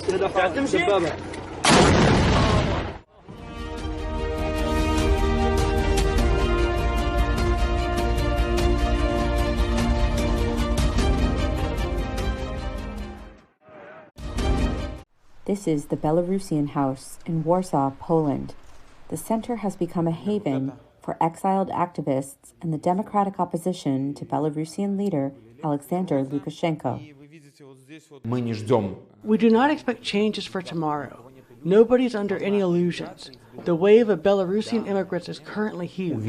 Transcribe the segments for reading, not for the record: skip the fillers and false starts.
This is the Belarusian house in Warsaw, Poland. The center has become a haven for exiled activists and the democratic opposition to Belarusian leader Alexander Lukashenko. We do not expect changes for tomorrow. Nobody's under any illusions. The wave of Belarusian immigrants is currently huge.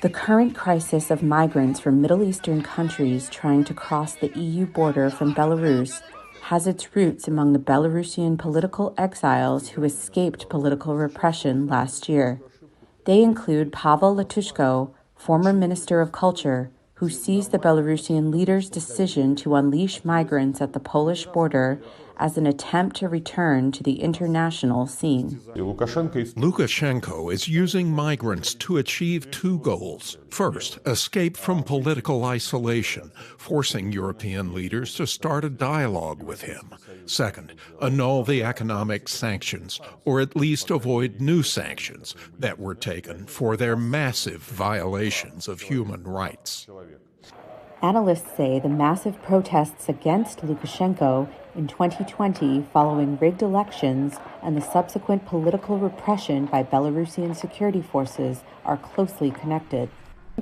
The current crisis of migrants from Middle Eastern countries trying to cross the EU border from Belarus has its roots among the Belarusian political exiles who escaped political repression last year. They include Pavel Latushko, former Minister of Culture, who sees the Belarusian leader's decision to unleash migrants at the Polish border as an attempt to return to the international scene. Lukashenko is using migrants to achieve two goals. First, escape from political isolation, forcing European leaders to start a dialogue with him. Second, annul the economic sanctions, or at least avoid new sanctions that were taken for their massive violations of human rights. Analysts say the massive protests against Lukashenko in 2020 following rigged elections and the subsequent political repression by Belarusian security forces are closely connected.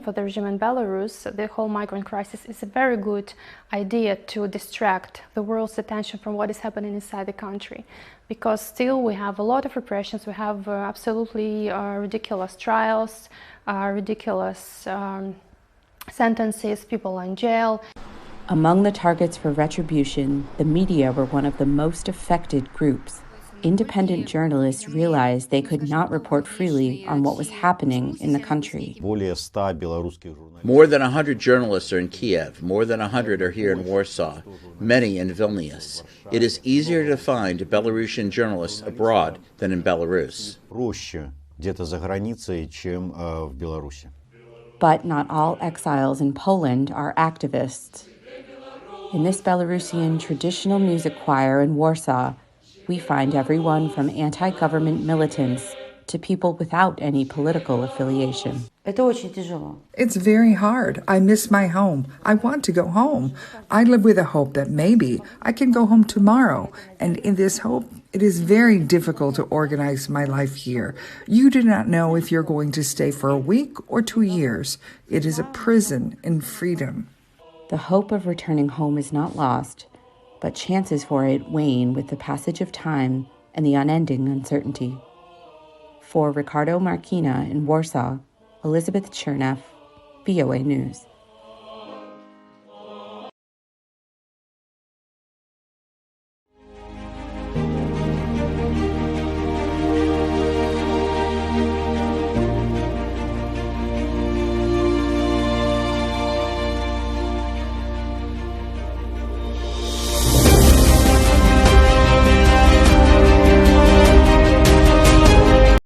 For the regime in Belarus, the whole migrant crisis is a very good idea to distract the world's attention from what is happening inside the country. Because still we have a lot of repressions, we have absolutely ridiculous trials, ridiculous sentences, people in jail. Among the targets for retribution, the media were one of the most affected groups. Independent journalists realized they could not report freely on what was happening in the country. More than 100 journalists are in Kiev. More than 100 are here in Warsaw, many in Vilnius. It is easier to find Belarusian journalists abroad than in Belarus. But not all exiles in Poland are activists. In this Belarusian traditional music choir in Warsaw, we find everyone from anti-government militants to people without any political affiliation. It's very hard. I miss my home. I want to go home. I live with a hope that maybe I can go home tomorrow. And in this hope, it is very difficult to organize my life here. You do not know if you're going to stay for a week or 2 years. It is a prison in freedom. The hope of returning home is not lost, but chances for it wane with the passage of time and the unending uncertainty. For Ricardo Marquina in Warsaw, Elizabeth Cherneff, VOA News.